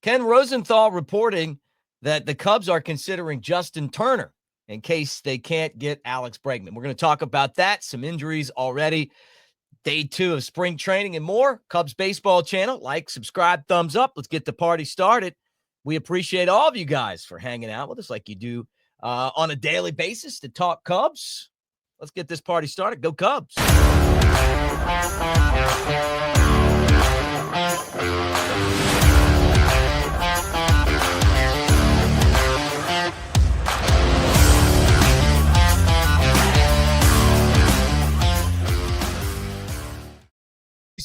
Ken Rosenthal reporting that the Cubs are considering Justin Turner in case they can't get Alex Bregman. We're going to talk about that, some injuries already, day 2 of spring training and more. Cubs baseball channel, like, subscribe, thumbs up. Let's get the party started. We appreciate all of you guys for hanging out with us like you do on a daily basis to talk Cubs. Let's get this party started. Go Cubs.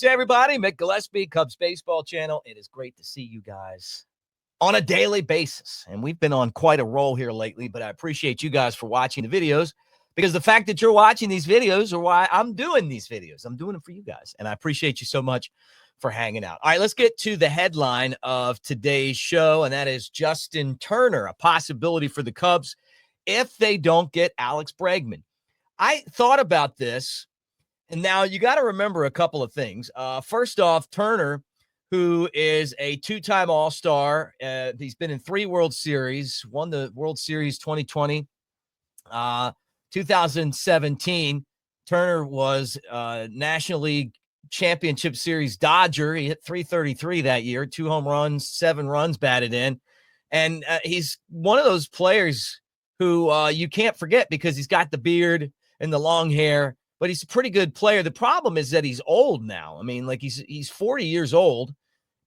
Hey everybody, Mick Gillespie, Cubs baseball channel. It is great to see you guys on a daily basis. And we've been on quite a roll here lately, but I appreciate you guys for watching the videos, because the fact that you're watching these videos are why I'm doing these videos. I'm doing them for you guys. And I appreciate you so much for hanging out. All right, let's get to the headline of today's show. And that is Justin Turner, a possibility for the Cubs if they don't get Alex Bregman. I thought about this. And now you got to remember a couple of things. First off, Turner, who is a 2-time All-Star, he's been in 3 World Series, won the World Series 2020, 2017. Turner was National League Championship Series Dodger. He hit .333 that year, 2 home runs, 7 runs batted in. And he's one of those players who you can't forget because he's got the beard and the long hair. But he's a pretty good player. The problem is that he's old now. I mean, like he's 40 years old,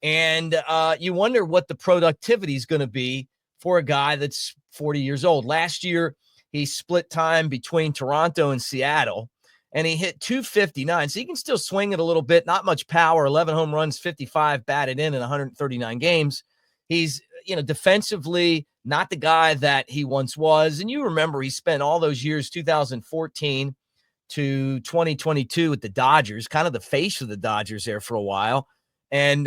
and you wonder what the productivity is going to be for a guy that's 40 years old. Last year, he split time between Toronto and Seattle, and he hit .259, so he can still swing it a little bit. Not much power, 11 home runs, 55 batted in 139 games. He's, defensively not the guy that he once was. And you remember he spent all those years, 2014 to 2022 with the Dodgers, kind of the face of the Dodgers there for a while. And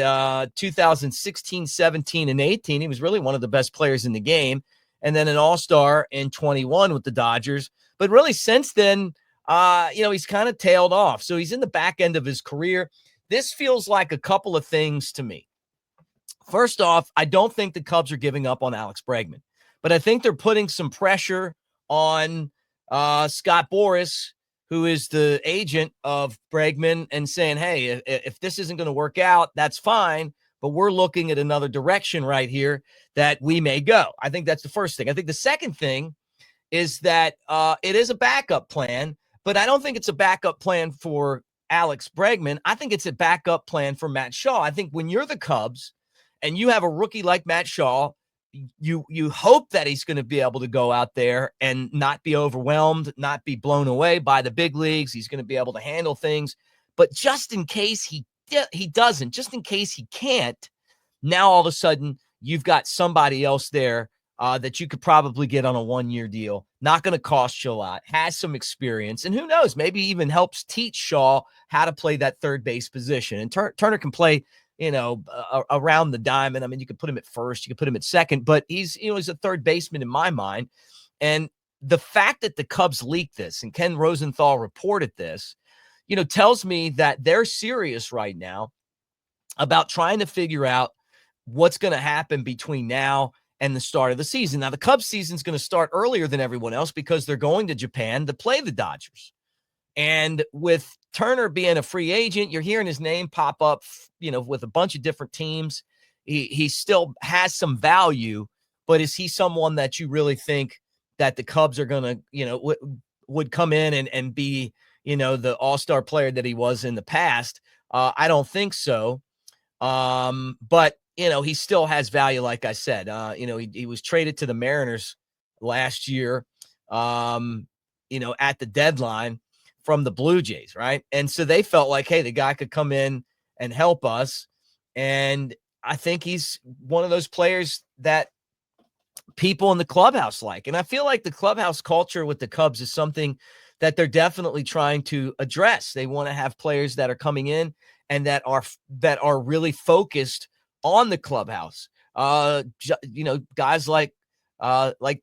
2016, 17, and 18, he was really one of the best players in the game. And then an all-star in 21 with the Dodgers. But really since then, he's kind of tailed off. So he's in the back end of his career. This feels like a couple of things to me. First off, I don't think the Cubs are giving up on Alex Bregman, but I think they're putting some pressure on Scott Boras, who is the agent of Bregman, and saying, hey, if this isn't going to work out, that's fine, but we're looking at another direction right here that we may go. I think that's the first thing. I think the second thing is that it is a backup plan, but I don't think it's a backup plan for Alex Bregman. I think it's a backup plan for Matt Shaw. I think when you're the Cubs and you have a rookie like Matt Shaw, you hope that he's going to be able to go out there and not be overwhelmed, not be blown away by the big leagues. He's going to be able to handle things. But just in case he doesn't, just in case he can't, now all of a sudden you've got somebody else there that you could probably get on a 1-year deal. Not going to cost you a lot, has some experience, and who knows, maybe even helps teach Shaw how to play that third base position. And Turner can play around the diamond. I mean, you could put him at first, you could put him at second, but he's a third baseman in my mind. And the fact that the Cubs leaked this and Ken Rosenthal reported this, tells me that they're serious right now about trying to figure out what's going to happen between now and the start of the season. Now, the Cubs season is going to start earlier than everyone else because they're going to Japan to play the Dodgers. And with Turner being a free agent, you're hearing his name pop up, with a bunch of different teams. He still has some value, but is he someone that you really think that the Cubs are going to, would come in and be, the all-star player that he was in the past? I don't think so. But, he still has value, like I said. He was traded to the Mariners last year, at the deadline from the Blue Jays, right? And so they felt like, hey, the guy could come in and help us. And I think he's one of those players that people in the clubhouse like. And I feel like the clubhouse culture with the Cubs is something that they're definitely trying to address. They want to have players that are coming in and that are really focused on the clubhouse. Guys like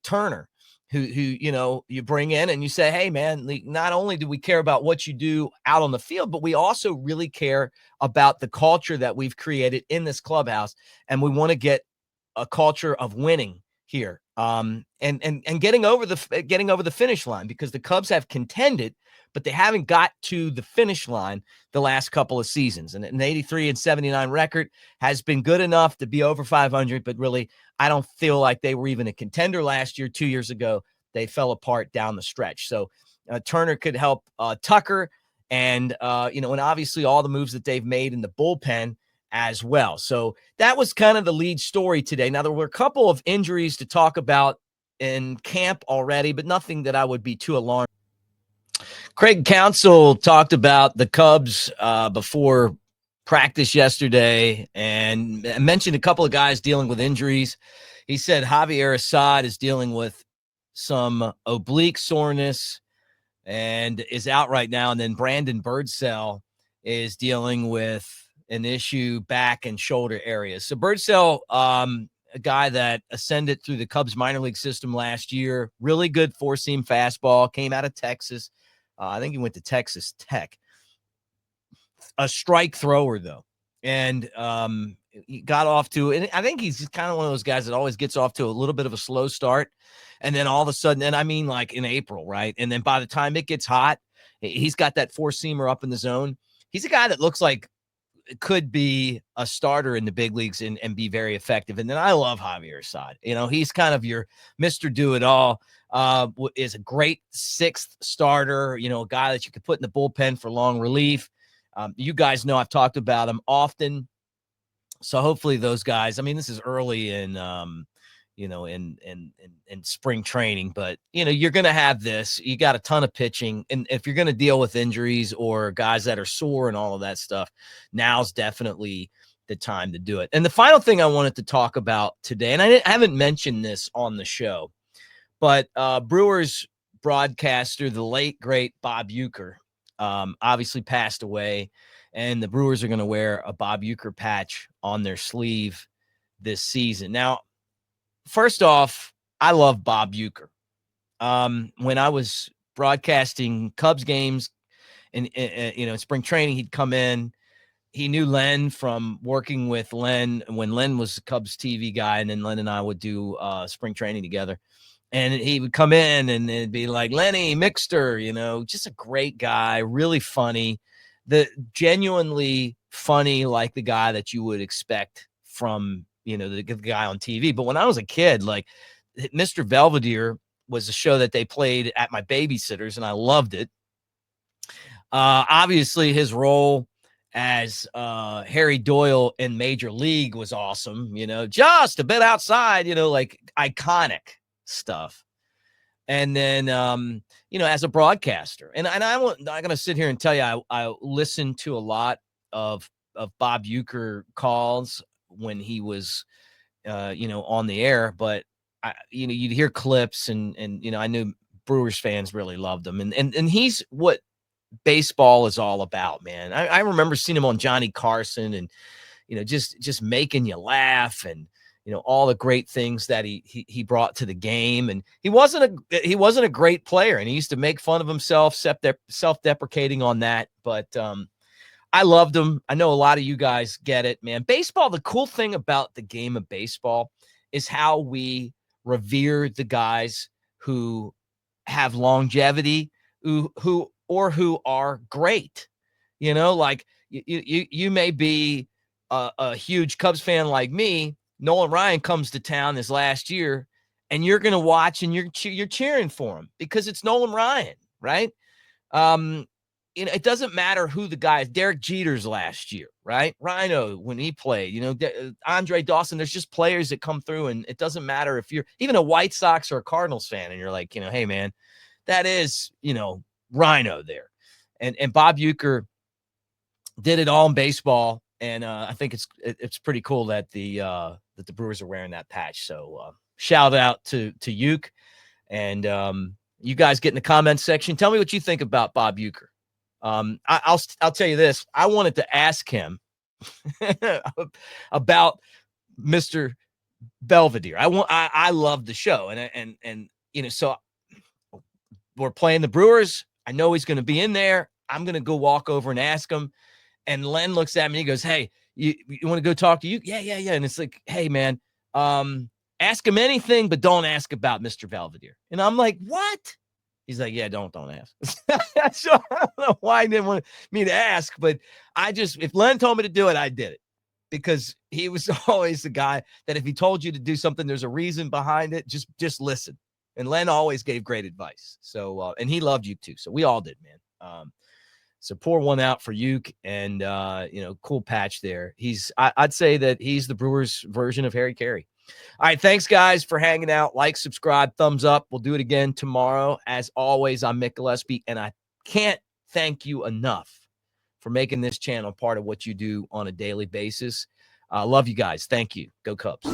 Turner, who you bring in and you say, hey, man, not only do we care about what you do out on the field, but we also really care about the culture that we've created in this clubhouse. And we want to get a culture of winning here, and getting over the finish line, because the Cubs have contended, but they haven't got to the finish line the last couple of seasons. And an 83-79 record has been good enough to be over 500, but really, I don't feel like they were even a contender last year. 2 years ago, they fell apart down the stretch. So Turner could help Tucker, and and obviously all the moves that they've made in the bullpen as well. So that was kind of the lead story today. Now, there were a couple of injuries to talk about in camp already, but nothing that I would be too alarmed. Craig Counsell talked about the Cubs before practice yesterday and mentioned a couple of guys dealing with injuries. He said Javier Assad is dealing with some oblique soreness and is out right now. And then Brandon Birdsell is dealing with an issue back and shoulder areas. So Birdsell, a guy that ascended through the Cubs minor league system last year, really good four-seam fastball, came out of Texas. I think he went to Texas Tech. A strike thrower, though. And he got off to, and I think he's kind of one of those guys that always gets off to a little bit of a slow start. And then all of a sudden, and I mean like in April, right? And then by the time it gets hot, he's got that four-seamer up in the zone. He's a guy that looks like could be a starter in the big leagues and be very effective. And then I love Javier Assad. He's kind of your Mr. Do-It-All, is a great sixth starter, a guy that you could put in the bullpen for long relief. You guys know I've talked about him often. So hopefully those guys, I mean, this is early in spring training, but you're going to have this. You got a ton of pitching, and if you're going to deal with injuries or guys that are sore and all of that stuff, now's definitely the time to do it. And the final thing I wanted to talk about today, and I haven't mentioned this on the show, but Brewers broadcaster, the late great Bob Uecker, obviously passed away, and the Brewers are going to wear a Bob Uecker patch on their sleeve this season. Now, first off, I love Bob Uecker. When I was broadcasting Cubs games and in spring training, he'd come in. He knew Len from working with Len when Len was the Cubs TV guy, and then Len and I would do spring training together. And he would come in and it'd be like, Lenny, Mixter, just a great guy, really funny, genuinely funny, like the guy that you would expect from the guy on TV. But when I was a kid, like Mr. Belvedere was a show that they played at my babysitter's, and I loved it. Obviously, his role as Harry Doyle in Major League was awesome. Just a bit outside, like iconic stuff. And then, as a broadcaster, and I'm not going to sit here and tell you I listened to a lot of Bob Uecker calls when he was, on the air, but you'd hear clips and I knew Brewers fans really loved him. And he's what baseball is all about, man. I remember seeing him on Johnny Carson and, just making you laugh and, all the great things that he brought to the game. And he wasn't a great player, and he used to make fun of himself, self-deprecating on that. But, I loved him. I know a lot of you guys get it, man. Baseball, the cool thing about the game of baseball is how we revere the guys who have longevity, who are great. Like you may be a huge Cubs fan like me. Nolan Ryan comes to town this last year, and you're going to watch and you're cheering for him because it's Nolan Ryan, right? It doesn't matter who the guy is. Derek Jeter's last year, right? Rhino, when he played, Andre Dawson, there's just players that come through, and it doesn't matter if you're even a White Sox or a Cardinals fan, and you're like, hey, man, that is, Rhino there. And Bob Uecker did it all in baseball, and I think it's pretty cool that the Brewers are wearing that patch. So shout out to Uecker, and you guys get in the comments section. Tell me what you think about Bob Uecker. I'll tell you this. I wanted to ask him about Mr. Belvedere. I love the show, and so we're playing the Brewers. I know he's going to be in there. I'm going to go walk over and ask him. And Len looks at me and he goes, "Hey, you want to go talk to you?" Yeah. And it's like, "Hey, man, Ask him anything, but don't ask about Mr. Belvedere. And I'm like, what? He's like, yeah, don't ask. So I don't know why he didn't want me to ask, but if Len told me to do it, I did it, because he was always the guy that if he told you to do something, there's a reason behind it. Just listen. And Len always gave great advice. So, and he loved you too. So we all did, man. So pour one out for Uke, and cool patch there. I'd say that he's the Brewers version of Harry Carey. All right, thanks guys for hanging out. Like, subscribe, thumbs up. We'll do it again tomorrow. As always, I'm Mick Gillespie, and I can't thank you enough for making this channel part of what you do on a daily basis. Love you guys. Thank you. Go Cubs.